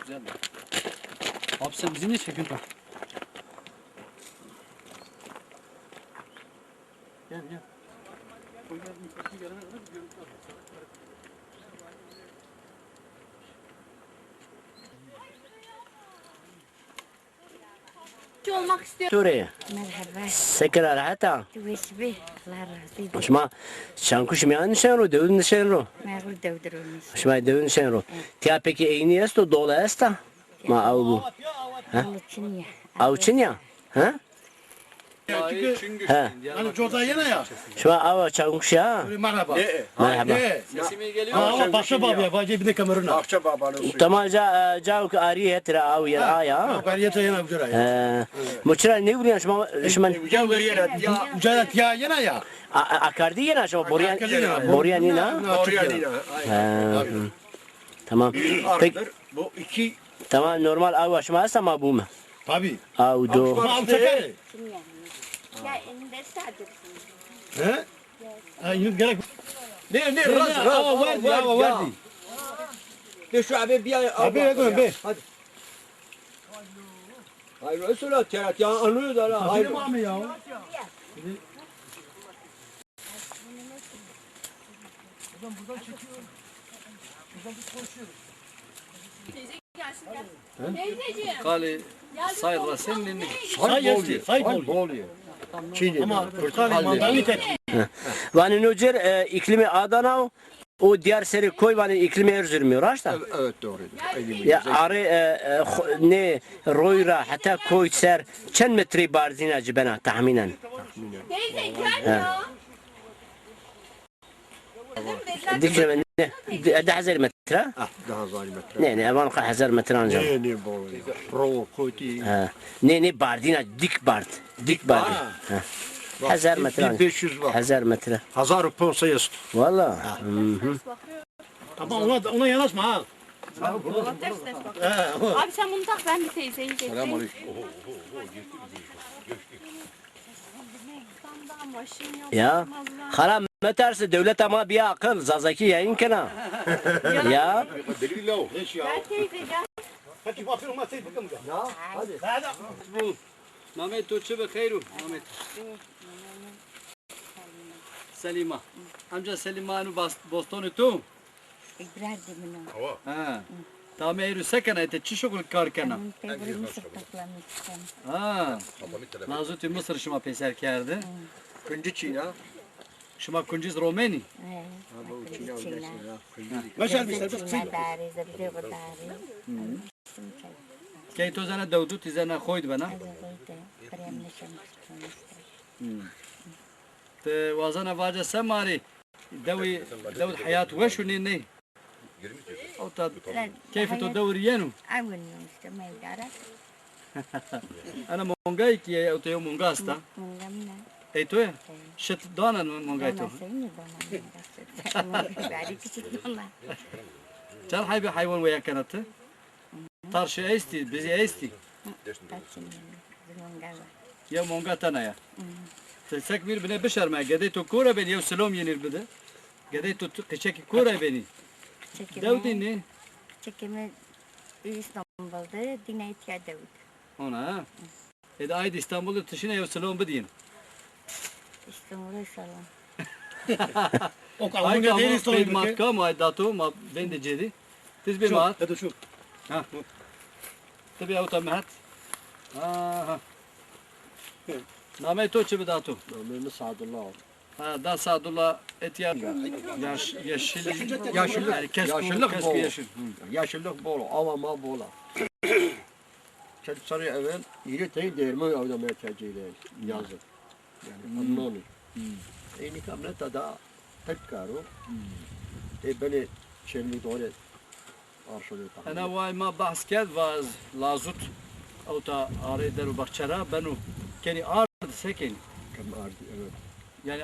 güzel. Abi sen bizi niye çekiyorsun? Gel gel. olmak istiyorum. Suriye. Merhaba. Sekra rahata. Tuvesbi. Allah razı olsun. Şma şankuş mi an nişanro, devin nişanro. Merhaba devdirmiş. Şma devin nişanro. Tia peki eyni esto dola esta. Ma avlu. Alıçın ya. Avçın ya. Ha? Ha. Hani çoğda yine ya. Şma ava çankuş ya. Merhaba. Merhaba. Sesime geliyor. Ama başka baba ya. Bacı bir de kameruna. Akça babanın suyu. Tamam ca ariye tira av ya aya. Ben yete yine ucura ya. Muçra ne vuruyor şma Ucan veriyor ya. Ucura ya yine ya. akardi yine şma boryan Akardi. boryan yine. Oraya yine. Tamam. Peki Arttır. Bu iki tamam normal av şma sama bu mu? Tabii. Av do. Ama uçakları. Ya elinde sadırsın. He? Ha yine gerek. ne Raz raz. Vardı ya vardı. Ne şu abi bir ay. Abi ne diyorsun be? Hadi. Hayır Resulullah terat ya anlıyor da la. Hayır. Benim abi ya. Kali sayıla senin Say bol ye. Çiğne. Ama Kırkali mandalini tek. Vani Nucer iklimi Adana o diğer seri koy vani iklimi Erzurum'u raşta. Evet doğru. Ya arı ne royra hatta koy ser çen metre barzina cibena tahminen. Teyze gel ya. Dikşe ne? 10,000 metre? Ah daha zalim metre. Ne avan 10,000 metre ancak. Ne bol. Ro koti. Ne bardina dik bard. Dik bard. 1000 metre ancak. 500 var. 1000 metre. 1000 pound sayısı. Valla. Ama ona yanaşma ha. Abi sen bunu tak ben bir teyzeyi getireyim. Ya. Haram meterse devlet ama bir akıl zazaki yayın kena. Ya. Gel teyze gel. Hadi bakıyorum masayı bakalım ya. Hadi. Mehmet Tuğçe ve Khayru. Mehmet. Selima. Amca Selima'nı Boston'u tu. İbrahim mina. Ha. Tamam Eyru sekene ete çişokul karkena. Teyze Mısır taklamışsın. Ha. Nazuti Mısır şuma peser kerdi. Kuncu Çin'e. Şuma kuncis Romeni. Başar bir serbest. Dari zabde badari. Kay to zana Davudut izana koydu bana. Te wazana vaca semari. Davud hayat وشو ني او كيف تدور ينو أول يوم استمع دارك. انا مونغاي كي او تيو مونغاستا مونغامنا. اي تو شت دانا مونغاي تو أنا سيني دونا. بعدي تشت دونا. كان حيبي حيوان ويا كانت طرش ايستي بزي ايستي تاتشين زمونغالا. يا مونغا تانا يا تسك بير بنا بشر ما قديتو كوره بين يو سلوم ينير بده قديتو قشكي كوره بيني داودي ني Çekimi İstanbul'da dinayet ya Davut. ona اذا ايد اسطنبول تشينا يو سلوم بدين İstanbul'a salam. O Ay kalınca değil kamu istiyor. mat kamu ay dato ma vende cedi tiz bir mat Hadi şu. ha tabi auto mat ha name to çe dato Mehmet Sadullah. ha da sadullah etiyar yeşil yani Yaşlılık keski bol. yeşil Yaşlılık bol. Avama bola. Çocuk sarı evvel yeri tey değirme avlamaya tercihiyle yazın. Yani anlamı. Eyni kamleta da tek karo. Beni çelli doğru arşoluyor. انا واي ما بحث كاد واز لازوت او تا اري درو بخشرا بنو كاني ارض سكن Kam ardı evet. yani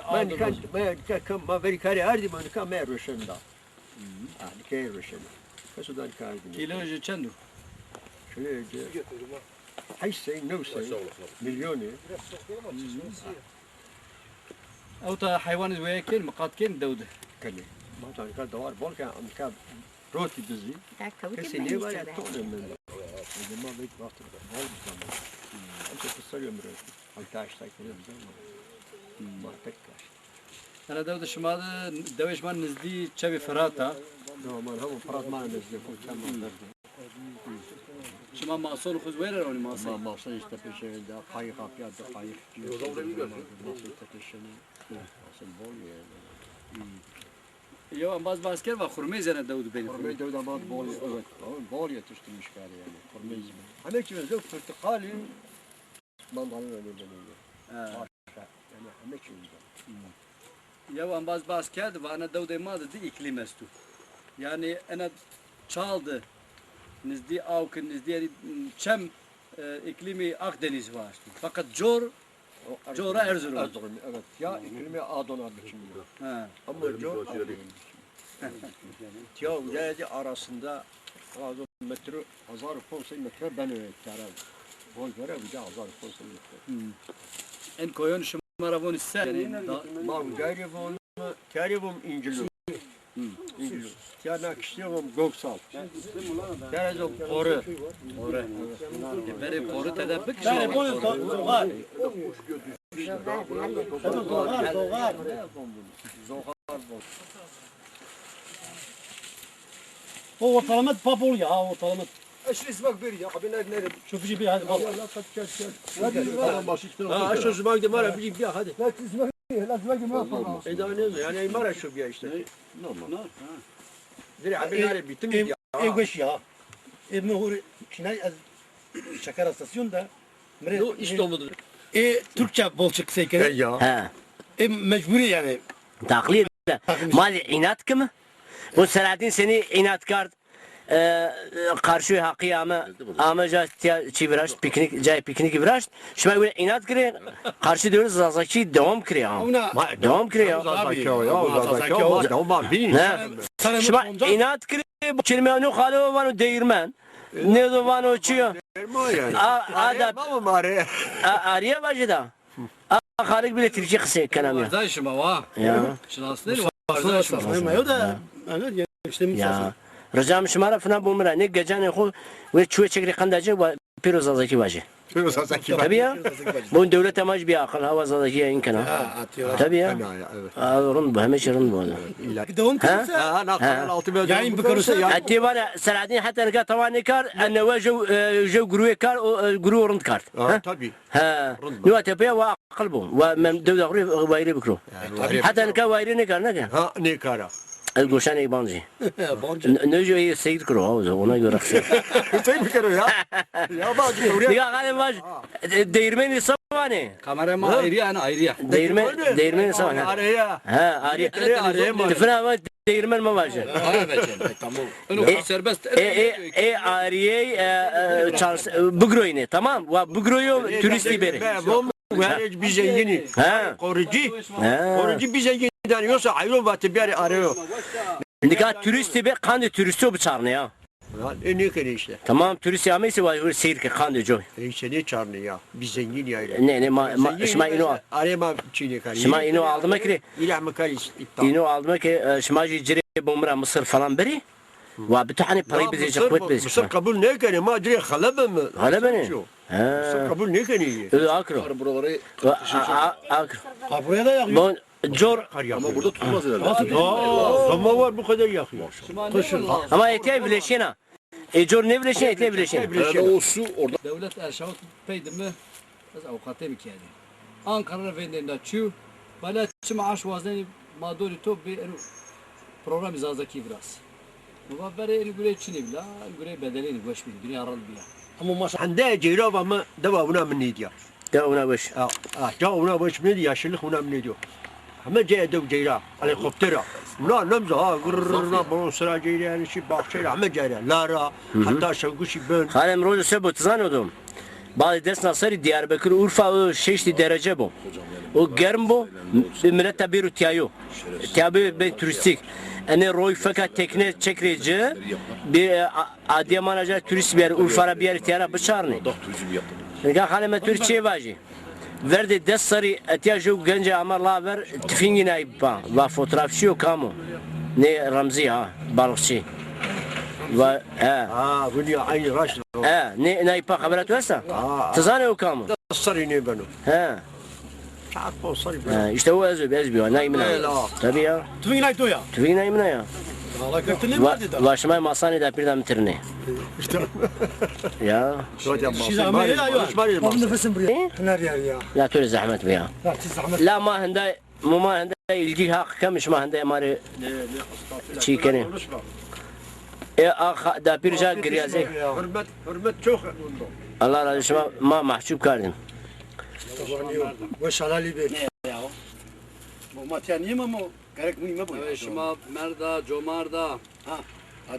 Ben kan beri kare ardı ben kan mer roşenda. Ah dikey roşenda. Kasudan kardı. kiloje çendu Şöyle Hayse ne olsa milyonu. او تا حيوان وياكل مقاتكين دوده Kale. Matan kan davar bol kan am kan roti bizi. Daha kavuk Kesin ne var ya tonum. ما بيت وقت بول بزمان أنت تصير مرة أنت عشت كده بزمان ما تكاش أنا داود شمال دويش من نزدي شبي فراتا نو ما هم فراد ما نزل فوق كم ما شمال معصول خذ وين روني ما معصول ما صير تفشل ده قايق أبيض قايق ما صير تفشل أصل بول يعني يو باز كيف خرميز أنا داود بيني خرمي دودا ما بول evet bol yetiştirmiş gari yani خرمي hani ki zök portakali mandalina öyle yani hani ki يو باز كذا وأنا داود ما دي إقليم استو يعني أنا çaldı نزدي أو كن نزدي شم إقليمي أكدeniz var fakat Jor Erzurum. Erzurum evet ya iklimi Adana biçimde Ha. ama Jor ya Uledi arasında Azam metre 1000 metre ben öğreteceğim. Bol göre bir de 1000 metre. En koyun şımaravon ise yani Ma Kerivum İncil'u. İncil'u. Ya nakışlıyorum Göksal. Kerezom Koru. beri poru tedabbik Yani bu doğar. Doğar. O ortalama papul ya ortalama. ايش اسمك بيري يا حبيبي نرد Şu bir bir hadi bak. ها اشو اسمك دي مره بيجي بيها هذه La çizmek ما طلع. اذا نزل يعني مره شو بيها işte دري حبيبي نرد بيتم يا Ev ya. Ev mehuri kinay az şeker istasyonda. لو İstanbul'da Türkçe bol çık sekere. ya Ha. Mecburi yani. Taklit. Mali inat kimi? Bu Selahattin seni inatkar karşı hakkı ama çiviraş piknik viraş. Şimdi böyle inat kire karşı diyoruz zazaki devam kire ya. Devam kire ya. Ne? Şimdi inat kire bu kelime ne halı var değirmen. Ne zaman uçuyor? Araya başladı. Halik bile Türkçe kısa kelam ya. Zay şıma va. Ya. Şınas değil mi? Ama o da yani işte Ya. Rıcam şımara falan bulmura. Ne gece ne khu ve çuğ çekri kandacı ve piroz azaki bacı. Tabii ya. Bu devlet amacı bir akıl hava azaki ya imkanı. Tabii ya. Rın bu hemen rın bu. devam Ha? Yayın bakarsa Hatta var ya Selahattin hatta ne tavan kar anne ve jo gruye kar guru rın kar. tabii Ha. Nua tepe ve akıl bu. Ve men devlet gruye vayri bikro. Hatta ne kar vayri ne kar ne kar. ha ne kara Gülşen İbancı. Ne seyir kuru ona göre. Sen bir kere ya ya bacı oraya Ya galiba var. Değirmeni savani. Kamerama ayrı yani ayrı. Değirmeni savani. araya Ha araya. Tifna ama değirmen mi var? Tamam. Onu serbest. Ariye Bugroyne tamam. Ve Bugroyu turisti beri. Ve bir zengini Ha. korucu bir zengini deniyorsa ayrı batı bir arıyor Dikkat turisti be kandı turisti bu çarnı ya. ne kere işte Tamam turist yamaysa var seyir ki kandı joy. işte ne çarnı ya bir zengin ya Ne şma ino. arama çiğne kare Şma ino aldım ki. İlah mekalis İno aldım ki şma cire bomra Mısır falan beri. Ve bir tane parayı bize cakbet bize. Mısır kabul ne kere ma dire halaba mı Hala beni. Mısır kabul ne kere Öyle akro. Buraları Akro. buraya da yakıyor. Bon Jor ama burada tutmaz herhalde ama var bu kadar yakıyor ama ete bileşena. Jor ne bileşen ete bileşen. o su orada devlet erşavut peydi mi? Az avukatı bir kedi. Ankara vendende çu. Bala çı maaş vazni madori to bir program izazaki biraz. Bu bari en güre çini bila, güre bedelini goş bin, dünya aral biya. Ama maşallah. عنده جيران ama devamına mı ne diyor Devuna baş. جاونا باش من yaşlılık ona mı ne diyor ama جاء جيران helikoptera لا نمزه ها قررنا بون سرا جيران شي باخشير ama جيران لا hatta şevkuşi ben Halem rolü sebut zanıyordum. Bazı ders nasari Diyarbakır, Urfa şeşli derece bu. O germ bu, millet tabiru tiyayo. Tiyabi ben turistik. Yani roy fakat tekne çekirici, bir Adıyaman acar turist bir yer, Urfa'ra bir yer tiyara bıçarını. Yani haleme Türkçe vacı. Verdi ders sarı ihtiyacı gence amarla ver, tüfingine ayıp ve fotoğrafçı yok kamu. Ne Ramzi ha, balıkçı. Ve bunun aynı raş. ne ipa haberat varsa? Tızane o kamı. Sarı ne benim. Çok bol sarı. İşte o ezbi ne imna. Tabii ya. Tüvün ay doya. Tüvin ne imna ya. Allah götünü mü dedi? Başıma masani da birden bitirne. Ya. Şiza ama ya ya. Babam nefesim buraya. Hınar ya. La tüle zahmet ya. La ma hende ما هنده الجي حق كمش ما هنده ماري شي كني اخ دا بيرجا غريازي Hürmet çok. الله razı olsun ما محجوب kardın. Ve şalali be. Bu matya niye mi bu? Gerek mi mi bu? Şma merda, comarda. Ha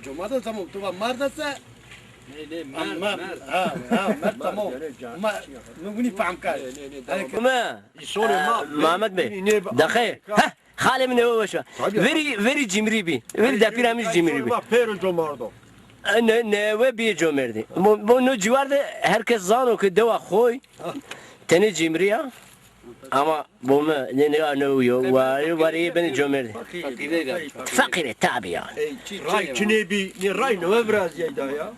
cumada tamam. Tuva mardasa. Ne Ama mert tamam. Ama bunu faham kar. ما محمد بي دقيق ها خالي من هو وشو very جمري بي very da piramid cimri bi Pero comardo. ne ve bir cömerdi bu no civarda herkes zano ki deva koy teni cimri ya ama bu mu ne yo var beni cömerdi fakire tabi ya Ray çine bir ne ray ne biraz yayda ya.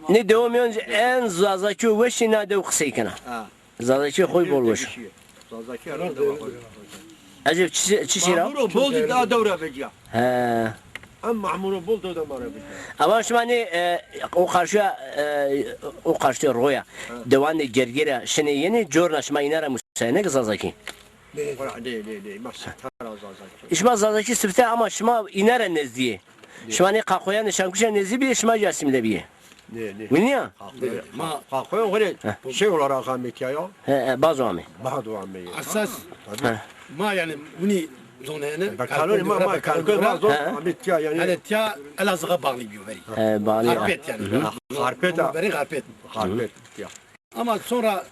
ne devam önce en zazaki ve şina de kısaykana zazaki koy bol boş Zazaki herhalde var. acaba çişira Mamuro boldu daha devre beciya. he Ama mamuro boldu da mara beciya. ama şu an o karşıya roya devan gergera şene yeni jorna şma inara musayne zazaki Ne masa tara zazaki. İşma zazaki sıfta ama şma inara nezdiye şma ne kakoya ne şankuşa nezdi bir şma jasimle bir Ne. Bilmiyor? Ma kalkıyor öyle şey olarak Ahmet ya. Bazı ami. Bahadu Ahmet. Asas. Ma yani bunu zonene. Bakalım ma kalkıyor ma zor Ahmet ya yani. Hani tiya Elazığ'a bağlı bir veri. Bağlı. Harpet yani. Harpet. Veri harpet. Harpet ya. Ama sonra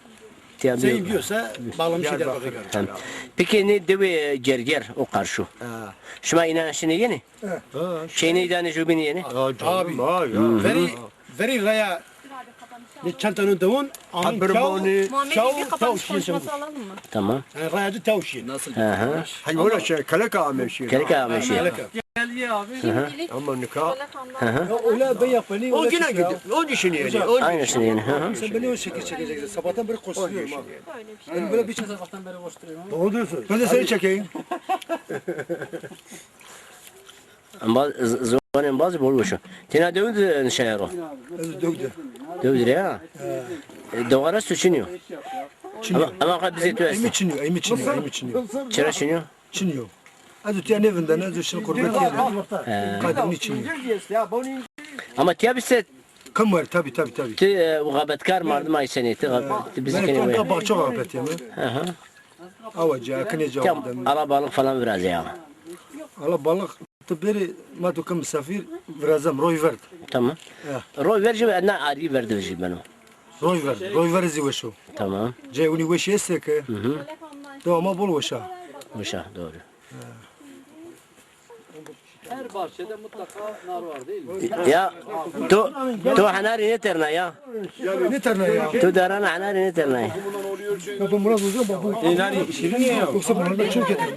zeyn diyorsa bağlamış eder bakıyor. Peki ne devi gerger o karşı? Şma inana şene yeni? Şeyini idane jubini yeni? Abi. Veri raya ne çantanın davun anın Haberbani. Muhammed'in bir kapanış konuşması alalım mı? Tamam. yani rayacı tavşin. Nasıl? Hayır öyle şey kalaka Ahmet şey. Kelika abi şey. Gel abi. Şimdilik Ama nikah. Öyle ben yapani. O yine gidiyor. O düşünüyor yani. Aynısını yeni. Sen beni o şekil çekeceksin. Sabahtan beri koşturuyorum ha. Ben böyle bir sabahtan beri koşturuyorum. Doğru diyorsun. Ben de seni çekeyim. Zamanın bazı bol boşu. Tina dövdü şeyaro. Dövdü. Dövdü ya. Doğara suçunuyor. Ama kad bize tüyesi. Emi çiniyor. Çıra çiniyor. Çiniyor. Az öteye evinden az öteye kurbet yeri. Kadını çiniyor. Ama tiya bize Kam var tabi. gabetkar mardım ay seneti. Bizi Ben kene tonka var. bahçe gafet yemi. Avaca, kine cevabım. Alabalık falan biraz ya. Ala balık. Beri ma tu kam misafir birazam roy verdi. Tamam. Roy verici ve ne ari verdi verici benim. Roy verdi weşo. Tamam. Cey uni weş yesek. Do ama bol weşa. Uşa doğru. Her bahçede mutlaka nar var değil mi? Ya tu hanari ne terna ya? Ne tane ya? Tu darana hanari ne terna ya? Ya bu Murat Uzun bu. Nari şirin ya. Yoksa bunlar da çok yeter.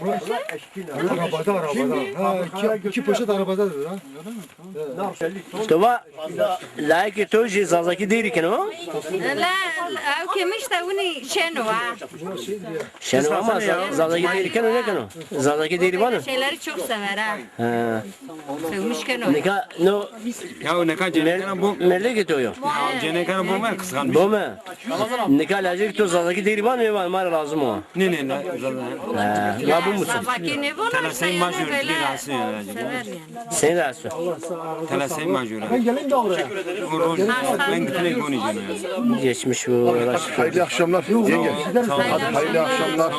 Arabada. Ha iki poşet arabadadır ha. Tu va like tu ji zazaki diri keno? لا او كمش تاوني شنو Şenu ama zazaki diri keno ne keno? Zazaki diri bana. şeyleri çok sever ha. Ha. Sevmiş keno. Nika no Ya ne kadar cenekana bu nerede gidiyor? cenekana bu mu kıskanmış? Bu mu? Nika lacak tu zazaki diri bana ne var mara lazım o. Ne Ya bu musun? Sabaki ne bu? Telasey majör bir alsın yani. Sever yani. Sen de asıl. Telasey majör. Ben geleyim de oraya. Ben gitmek konuşacağım. Geçmiş bu uğraş. Hayırlı akşamlar yenge. Hayırlı akşamlar.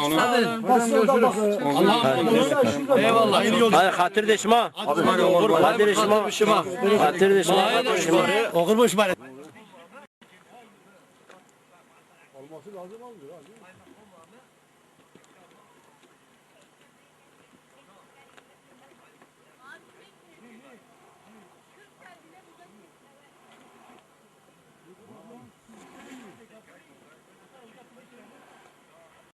Eyvallah. Hadi hatır deşma. Hatır deşma. Hatır deşma. Okurmuş bari.